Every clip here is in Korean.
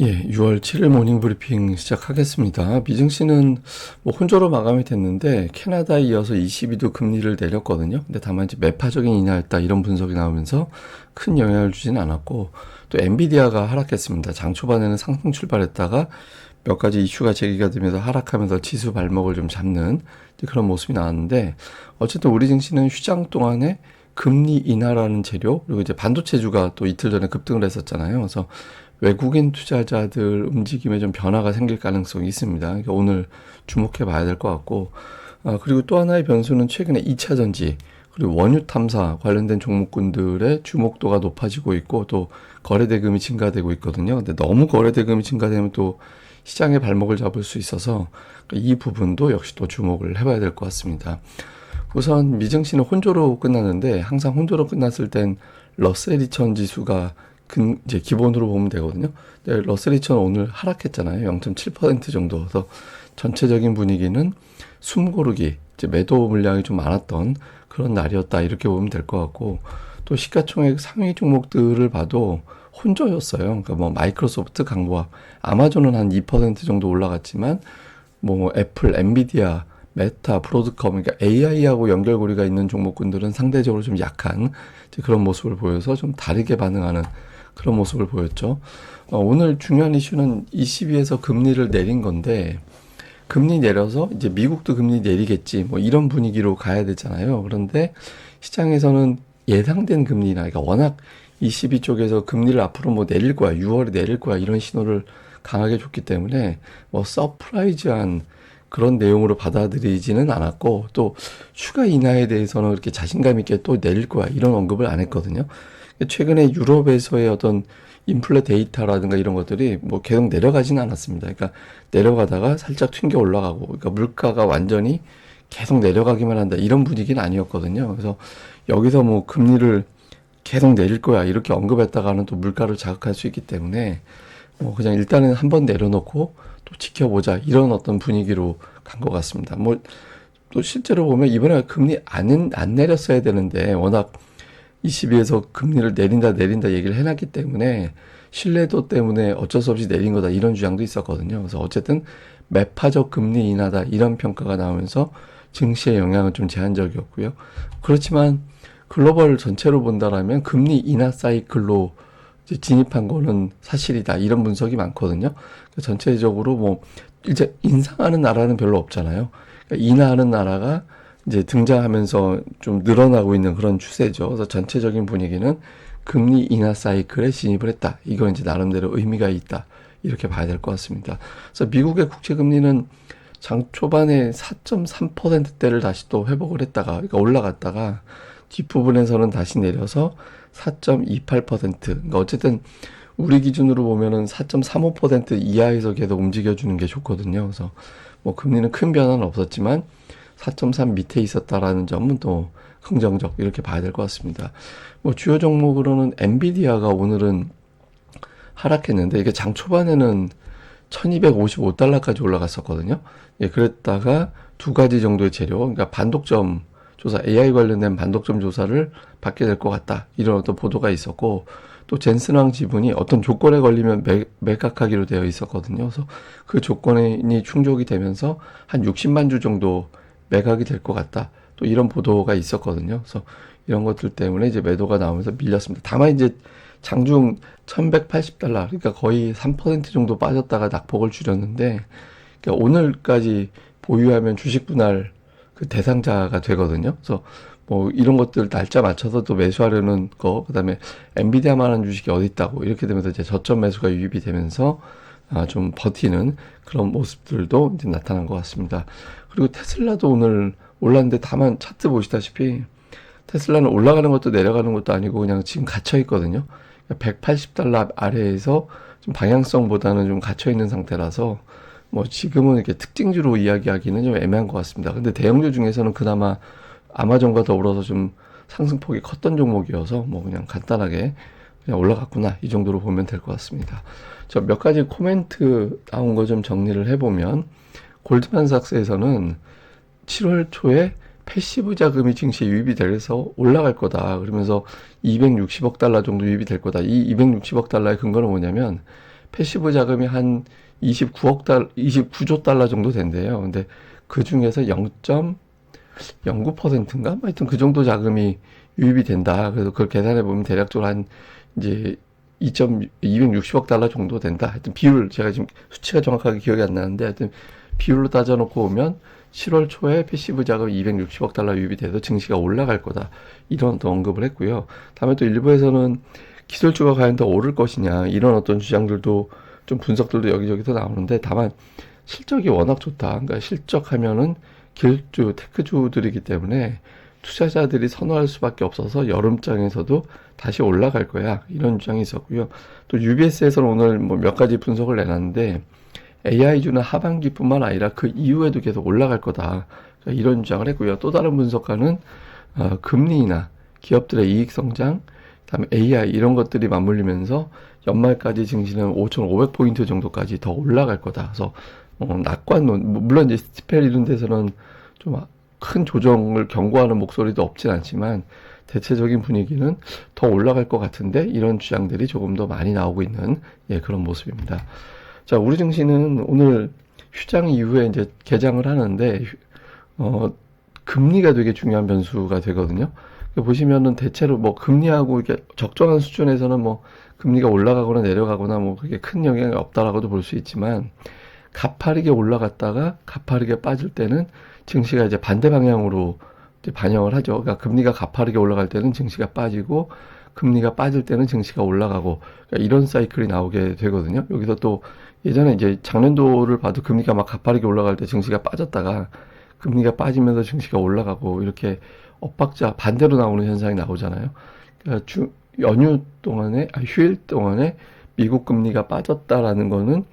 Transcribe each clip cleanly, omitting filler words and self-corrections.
예, 6월 7일 모닝 브리핑 시작하겠습니다. 미증시는 뭐 혼조로 마감이 됐는데 캐나다에 이어서 ECB도 금리를 내렸거든요. 근데 다만 이제 매파적인 인하였다 이런 분석이 나오면서 큰 영향을 주진 않았고, 또 엔비디아가 하락했습니다. 장 초반에는 상승 출발했다가 몇 가지 이슈가 제기가 되면서 하락하면서 지수 발목을 좀 잡는 그런 모습이 나왔는데, 어쨌든 우리 증시는 휴장 동안에 금리 인하라는 재료, 그리고 이제 반도체주가 또 이틀 전에 급등을 했었잖아요. 그래서 외국인 투자자들 움직임에 좀 변화가 생길 가능성이 있습니다. 그러니까 오늘 주목해 봐야 될 것 같고, 그리고 또 하나의 변수는 최근에 2차 전지, 그리고 원유 탐사 관련된 종목군들의 주목도가 높아지고 있고, 또 거래 대금이 증가되고 있거든요. 근데 너무 거래 대금이 증가되면 또 시장의 발목을 잡을 수 있어서 이 부분도 역시 또 주목을 해봐야 될 것 같습니다. 우선 미증시는 혼조로 끝났는데, 항상 혼조로 끝났을 땐 러셀 2000 지수가 이제 기본으로 보면 되거든요. 근데 러셀 2000 오늘 하락했잖아요. 0.7% 정도. 그래서 전체적인 분위기는 숨고르기, 이제 매도 물량이 좀 많았던 그런 날이었다, 이렇게 보면 될 것 같고, 또 시가총액 상위 종목들을 봐도 혼조였어요. 그러니까 뭐 마이크로소프트 강보합, 아마존은 한 2% 정도 올라갔지만, 뭐 애플, 엔비디아, 메타, 브로드컴, 그러니까 AI하고 연결고리가 있는 종목군들은 상대적으로 좀 약한 그런 모습을 보여서 좀 다르게 반응하는 그런 모습을 보였죠. 오늘 중요한 이슈는 ECB에서 금리를 내린 건데, 금리 내려서 이제 미국도 금리 내리겠지, 뭐 이런 분위기로 가야 되잖아요. 그런데 시장에서는 예상된 금리나, 그러니까 워낙 ECB 쪽에서 금리를 앞으로 뭐 내릴 거야, 6월에 내릴 거야, 이런 신호를 강하게 줬기 때문에 뭐 서프라이즈한 그런 내용으로 받아들이지는 않았고, 또 추가 인하에 대해서는 그렇게 자신감 있게 또 내릴 거야, 이런 언급을 안 했거든요. 최근에 유럽에서의 어떤 인플레 데이터라든가 이런 것들이 뭐 계속 내려가지는 않았습니다. 그러니까 내려가다가 살짝 튕겨 올라가고, 그러니까 물가가 완전히 계속 내려가기만 한다, 이런 분위기는 아니었거든요. 그래서 여기서 뭐 금리를 계속 내릴 거야 이렇게 언급했다가는 또 물가를 자극할 수 있기 때문에, 뭐 그냥 일단은 한번 내려놓고 또 지켜보자, 이런 어떤 분위기로 간 것 같습니다. 뭐 또 실제로 보면 이번에 금리 안 내렸어야 되는데, 워낙 ECB에서 금리를 내린다 얘기를 해놨기 때문에 신뢰도 때문에 어쩔 수 없이 내린 거다, 이런 주장도 있었거든요. 그래서 어쨌든 매파적 금리 인하다, 이런 평가가 나오면서 증시의 영향은 좀 제한적이었고요. 그렇지만 글로벌 전체로 본다라면 금리 인하 사이클로 이제 진입한 거는 사실이다, 이런 분석이 많거든요. 전체적으로 뭐 이제 인상하는 나라는 별로 없잖아요. 그러니까 인하하는 나라가 이제 등장하면서 좀 늘어나고 있는 그런 추세죠. 그래서 전체적인 분위기는 금리 인하 사이클에 진입을 했다, 이거 이제 나름대로 의미가 있다, 이렇게 봐야 될 것 같습니다. 그래서 미국의 국채 금리는 장 초반에 4.3%대를 다시 또 회복을 했다가, 그러니까 올라갔다가 뒷부분에서는 다시 내려서 4.28%, 그러니까 어쨌든 우리 기준으로 보면은 4.35% 이하에서 계속 움직여주는 게 좋거든요. 그래서 뭐 금리는 큰 변화는 없었지만 4.3 밑에 있었다라는 점은 또 긍정적, 이렇게 봐야 될 것 같습니다. 뭐 주요 종목으로는 엔비디아가 오늘은 하락했는데, 이게 장 초반에는 1255달러까지 올라갔었거든요. 예, 그랬다가 두 가지 정도의 재료, 그러니까 반독점 조사, AI 관련된 반독점 조사를 받게 될 것 같다, 이런 어떤 보도가 있었고, 또 젠슨왕 지분이 어떤 조건에 걸리면 매각하기로 되어 있었거든요. 그래서 그 조건이 충족이 되면서 한 60만 주 정도 매각이 될 것 같다, 또 이런 보도가 있었거든요. 그래서 이런 것들 때문에 이제 매도가 나오면서 밀렸습니다. 다만 이제 장중 1180달러, 그러니까 거의 3% 정도 빠졌다가 낙폭을 줄였는데, 그러니까 오늘까지 보유하면 주식 분할 그 대상자가 되거든요. 그래서 뭐 이런 것들 날짜 맞춰서 또 매수하려는 거, 그다음에 엔비디아만한 주식이 어디 있다고, 이렇게 되면서 이제 저점 매수가 유입이 되면서 좀 버티는 그런 모습들도 이제 나타난 것 같습니다. 그리고 테슬라도 오늘 올랐는데, 다만 차트 보시다시피 테슬라는 올라가는 것도 내려가는 것도 아니고 그냥 지금 갇혀 있거든요. 180달러 아래에서 좀 방향성보다는 좀 갇혀 있는 상태라서 뭐 지금은 이렇게 특징주로 이야기하기는 좀 애매한 것 같습니다. 근데 대형주 중에서는 그나마 아마존과 더불어서 좀 상승폭이 컸던 종목이어서 뭐 그냥 간단하게 그냥 올라갔구나, 이 정도로 보면 될 것 같습니다. 저 몇 가지 코멘트 나온 거 좀 정리를 해보면, 골드만삭스에서는 7월 초에 패시브 자금이 증시에 유입이 돼서 올라갈 거다, 그러면서 260억 달러 정도 유입이 될 거다. 이 260억 달러의 근거는 뭐냐면 패시브 자금이 한 29조 달러 정도 된대요. 근데 그 중에서 0.09%인가? 하여튼 그 정도 자금이 유입이 된다. 그래서 그걸 계산해 보면 대략적으로 한 이제 260억 달러 정도 된다. 하여튼 비율, 제가 지금 수치가 정확하게 기억이 안 나는데 하여튼 비율로 따져놓고 보면 7월 초에 패시브 자금 260억 달러 유입이 돼서 증시가 올라갈 거다. 이런 또 언급을 했고요. 다음에 또 일부에서는 기술주가 과연 더 오를 것이냐. 이런 어떤 주장들도 좀 분석들도 여기저기서 나오는데 다만 실적이 워낙 좋다. 그러니까 실적하면은 기술주, 테크주들이기 때문에 투자자들이 선호할 수밖에 없어서 여름장에서도 다시 올라갈 거야. 이런 주장이 있었고요. 또 UBS에서는 오늘 뭐 몇 가지 분석을 내놨는데 AI주는 하반기뿐만 아니라 그 이후에도 계속 올라갈 거다. 그러니까 이런 주장을 했고요. 또 다른 분석가는 금리나 기업들의 이익 성장, 그다음에 AI 이런 것들이 맞물리면서 연말까지 증시는 5,500포인트 정도까지 더 올라갈 거다. 그래서 낙관론, 물론 이제 스티펠 이런 데서는 좀 큰 조정을 경고하는 목소리도 없진 않지만 대체적인 분위기는 더 올라갈 것 같은데 이런 주장들이 조금 더 많이 나오고 있는 그런 모습입니다. 자, 우리 증시는 오늘 휴장 이후에 이제 개장을 하는데 금리가 되게 중요한 변수가 되거든요. 보시면은 대체로 뭐 금리하고 이렇게 적정한 수준에서는 뭐 금리가 올라가거나 내려가거나 뭐 그게 큰 영향이 없다라고도 볼 수 있지만 가파르게 올라갔다가 가파르게 빠질 때는 증시가 이제 반대 방향으로 이제 반영을 하죠. 그러니까 금리가 가파르게 올라갈 때는 증시가 빠지고 금리가 빠질 때는 증시가 올라가고 그러니까 이런 사이클이 나오게 되거든요. 여기서 또 예전에 이제 작년도를 봐도 금리가 막 가파르게 올라갈 때 증시가 빠졌다가 금리가 빠지면서 증시가 올라가고 이렇게 엇박자 반대로 나오는 현상이 나오잖아요. 그러니까 연휴 동안에 휴일 동안에 미국 금리가 빠졌다라는 거는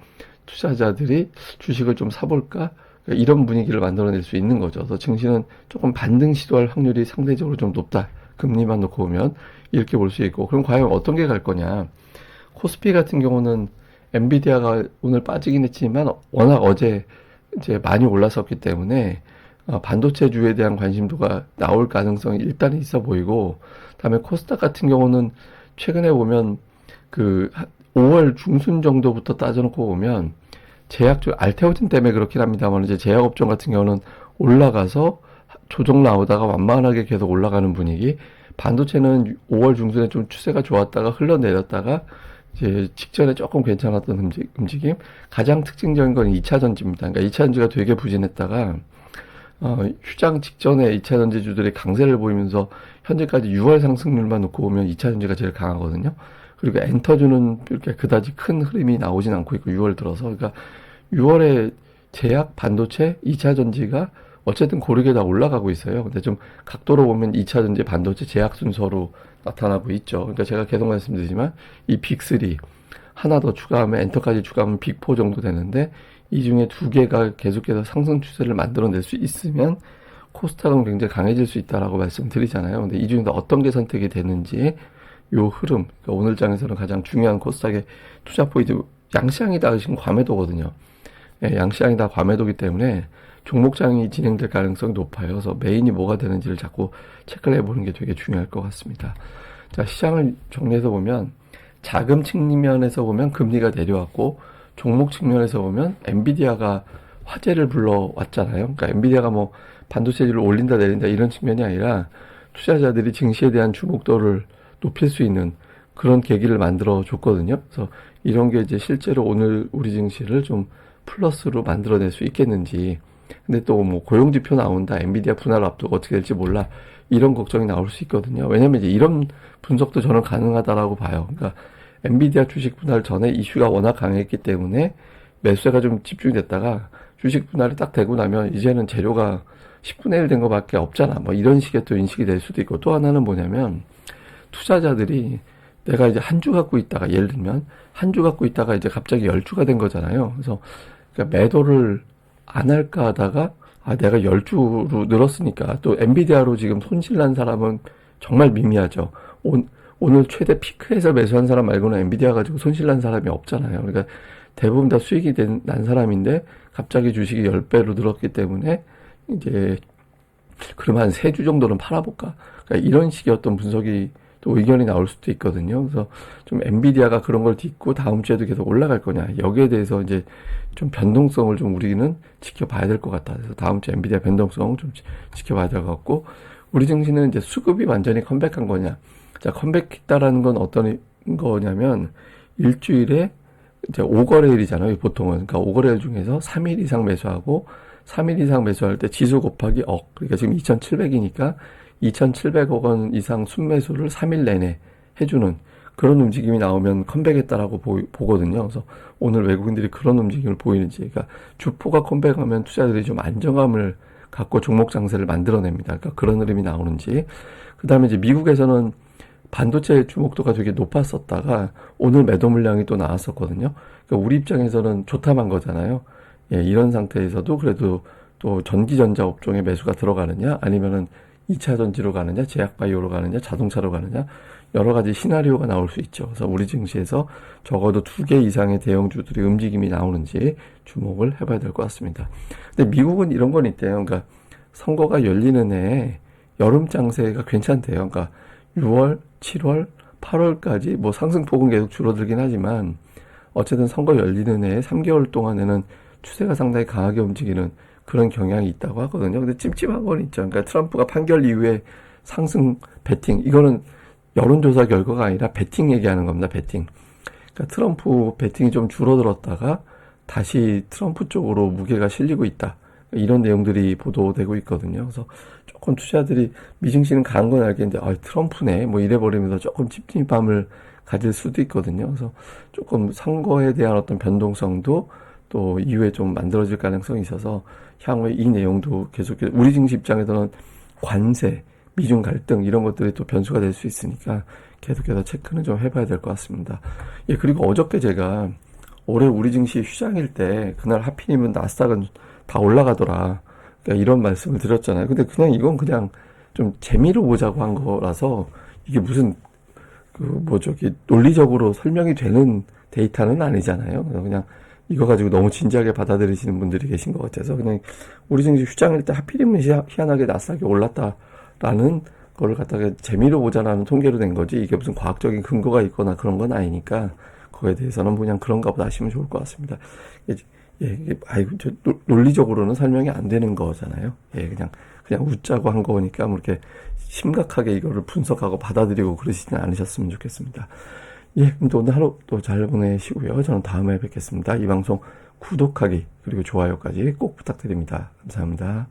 투자자들이 주식을 좀 사볼까? 그러니까 이런 분위기를 만들어낼 수 있는 거죠. 그래서 증시는 조금 반등 시도할 확률이 상대적으로 좀 높다. 금리만 놓고 보면 이렇게 볼 수 있고 그럼 과연 어떤 게 갈 거냐? 코스피 같은 경우는 엔비디아가 오늘 빠지긴 했지만 워낙 어제 이제 많이 올랐었기 때문에 반도체주에 대한 관심도가 나올 가능성이 일단 있어 보이고 다음에 코스닥 같은 경우는 최근에 보면 그 5월 중순 정도부터 따져놓고 보면 제약주 알테오진 때문에 그렇긴 합니다만 이제 제약업종 같은 경우는 올라가서 조정 나오다가 완만하게 계속 올라가는 분위기. 반도체는 5월 중순에 좀 추세가 좋았다가 흘러내렸다가 이제 직전에 조금 괜찮았던 움직임. 가장 특징적인 건 2차 전지입니다. 그러니까 2차 전지가 되게 부진했다가 휴장 직전에 2차 전지주들이 강세를 보이면서 현재까지 6월 상승률만 놓고 보면 2차 전지가 제일 강하거든요. 그리고 엔터주는 이렇게 그다지 큰 흐름이 나오진 않고 있고 6월 들어서 그러니까 6월에 제약, 반도체, 2차 전지가 어쨌든 고르게 다 올라가고 있어요. 근데 좀 각도로 보면 2차 전지, 반도체, 제약 순서로 나타나고 있죠. 그러니까 제가 계속 말씀드리지만 이 빅3 하나 더 추가하면 엔터까지 추가하면 빅4 정도 되는데 이 중에 두 개가 계속해서 상승 추세를 만들어낼 수 있으면 코스닥은 굉장히 강해질 수 있다라고 말씀드리잖아요. 근데 이 중에서 어떤 게 선택이 되는지 요 흐름, 그러니까 오늘 장에서는 가장 중요한 코스닥의 투자 포인트 양시장이 다 지금 과매도거든요. 양시장이 다 과매도기 때문에 종목장이 진행될 가능성이 높아요. 그래서 메인이 뭐가 되는지를 자꾸 체크를 해보는 게 되게 중요할 것 같습니다. 자, 시장을 정리해서 보면 자금 측면에서 보면 금리가 내려왔고 종목 측면에서 보면 엔비디아가 화제를 불러왔잖아요. 그러니까 엔비디아가 뭐 반도체를 올린다 내린다 이런 측면이 아니라 투자자들이 증시에 대한 주목도를 높일 수 있는 그런 계기를 만들어 줬거든요. 그래서 이런 게 이제 실제로 오늘 우리 증시를 좀 플러스로 만들어낼 수 있겠는지. 근데 또 뭐 고용지표 나온다, 엔비디아 분할 앞두고 어떻게 될지 몰라. 이런 걱정이 나올 수 있거든요. 왜냐면 이제 이런 분석도 저는 가능하다라고 봐요. 그러니까 엔비디아 주식 분할 전에 이슈가 워낙 강했기 때문에 매수세가 좀 집중됐다가 주식 분할이 딱 되고 나면 이제는 재료가 10분의 1 된 것밖에 없잖아. 뭐 이런 식의 또 인식이 될 수도 있고 또 하나는 뭐냐면 투자자들이 내가 이제 한 주 갖고 있다가 예를 들면 한 주 갖고 있다가 이제 갑자기 10주가 된 거잖아요. 그래서 그러니까 매도를 안 할까 하다가 내가 10주로 늘었으니까 또 엔비디아로 지금 손실 난 사람은 정말 미미하죠. 오늘 최대 피크에서 매수한 사람 말고는 엔비디아 가지고 손실 난 사람이 없잖아요. 그러니까 대부분 다 수익이 난 사람인데 갑자기 주식이 10배로 늘었기 때문에 이제 그럼 한 3주 정도는 팔아볼까? 그러니까 이런 식의 어떤 분석이 또 의견이 나올 수도 있거든요. 그래서 좀 엔비디아가 그런 걸 딛고 다음 주에도 계속 올라갈 거냐, 여기에 대해서 이제 좀 변동성을 좀 우리는 지켜봐야 될 것 같다. 그래서 다음 주 엔비디아 변동성 좀 지켜봐야 될 것 같고, 우리 증시는 이제 수급이 완전히 컴백한 거냐. 자, 컴백했다라는 건 어떤 거냐면 일주일에 이제 5거래일이잖아요, 보통은. 그러니까 5거래일 중에서 3일 이상 매수하고 3일 이상 매수할 때 지수 곱하기 억. 그러니까 지금 2,700이니까 2,700억 원 이상 순매수를 3일 내내 해주는 그런 움직임이 나오면 컴백했다라고 보거든요. 그래서 오늘 외국인들이 그런 움직임을 보이는지, 그러니까 주포가 컴백하면 투자들이 좀 안정감을 갖고 종목 장세를 만들어냅니다. 그러니까 그런 흐름이 나오는지. 그 다음에 이제 미국에서는 반도체 주목도가 되게 높았었다가 오늘 매도 물량이 또 나왔었거든요. 그러니까 우리 입장에서는 좋다만 거잖아요. 예, 이런 상태에서도 그래도 또 전기전자 업종에 매수가 들어가느냐, 아니면은 2차 전지로 가느냐, 제약바이오로 가느냐, 자동차로 가느냐, 여러 가지 시나리오가 나올 수 있죠. 그래서 우리 증시에서 적어도 2개 이상의 대형주들의 움직임이 나오는지 주목을 해봐야 될 것 같습니다. 근데 미국은 이런 건 있대요. 그러니까 선거가 열리는 해에 여름 장세가 괜찮대요. 그러니까 6월, 7월, 8월까지 뭐 상승폭은 계속 줄어들긴 하지만 어쨌든 선거 열리는 해에 3개월 동안에는 추세가 상당히 강하게 움직이는 그런 경향이 있다고 하거든요. 근데 찝찝한 건 있죠. 그러니까 트럼프가 판결 이후에 상승 베팅, 이거는 여론조사 결과가 아니라 베팅 얘기하는 겁니다. 베팅. 그러니까 트럼프 베팅이 좀 줄어들었다가 다시 트럼프 쪽으로 무게가 실리고 있다. 이런 내용들이 보도되고 있거든요. 그래서 조금 투자들이 미증시는 가는 건 알겠는데, 트럼프네, 뭐 이래버리면서 조금 찝찝함을 가질 수도 있거든요. 그래서 조금 선거에 대한 어떤 변동성도 또 이후에 좀 만들어질 가능성이 있어서 향후에 이 내용도 계속 우리 증시 입장에서는 관세, 미중 갈등 이런 것들이 또 변수가 될 수 있으니까 계속해서 체크는 좀 해봐야 될 것 같습니다. 예, 그리고 어저께 제가 올해 우리 증시 휴장일 때 그날 하필이면 나스닥은 다 올라가더라. 그러니까 이런 말씀을 드렸잖아요. 근데 그냥 이건 그냥 좀 재미로 보자고 한 거라서 이게 무슨 논리적으로 설명이 되는 데이터는 아니잖아요. 그냥 이거 가지고 너무 진지하게 받아들이시는 분들이 계신 것 같아서 그냥 우리 증시 휴장일 때 하필이면 희한하게 나스닥이 올랐다라는 거를 갖다가 재미로 보자라는 통계로 된 거지, 이게 무슨 과학적인 근거가 있거나 그런 건 아니니까 그거에 대해서는 그냥 그런가 보다 하시면 좋을 것 같습니다. 이게 논리적으로는 설명이 안 되는 거잖아요. 예, 그냥 웃자고 한 거니까 뭐 이렇게 심각하게 이거를 분석하고 받아들이고 그러시진 않으셨으면 좋겠습니다. 예, 그럼 또 오늘 하루 또 잘 보내시고요. 저는 다음에 뵙겠습니다. 이 방송 구독하기 그리고 좋아요까지 꼭 부탁드립니다. 감사합니다.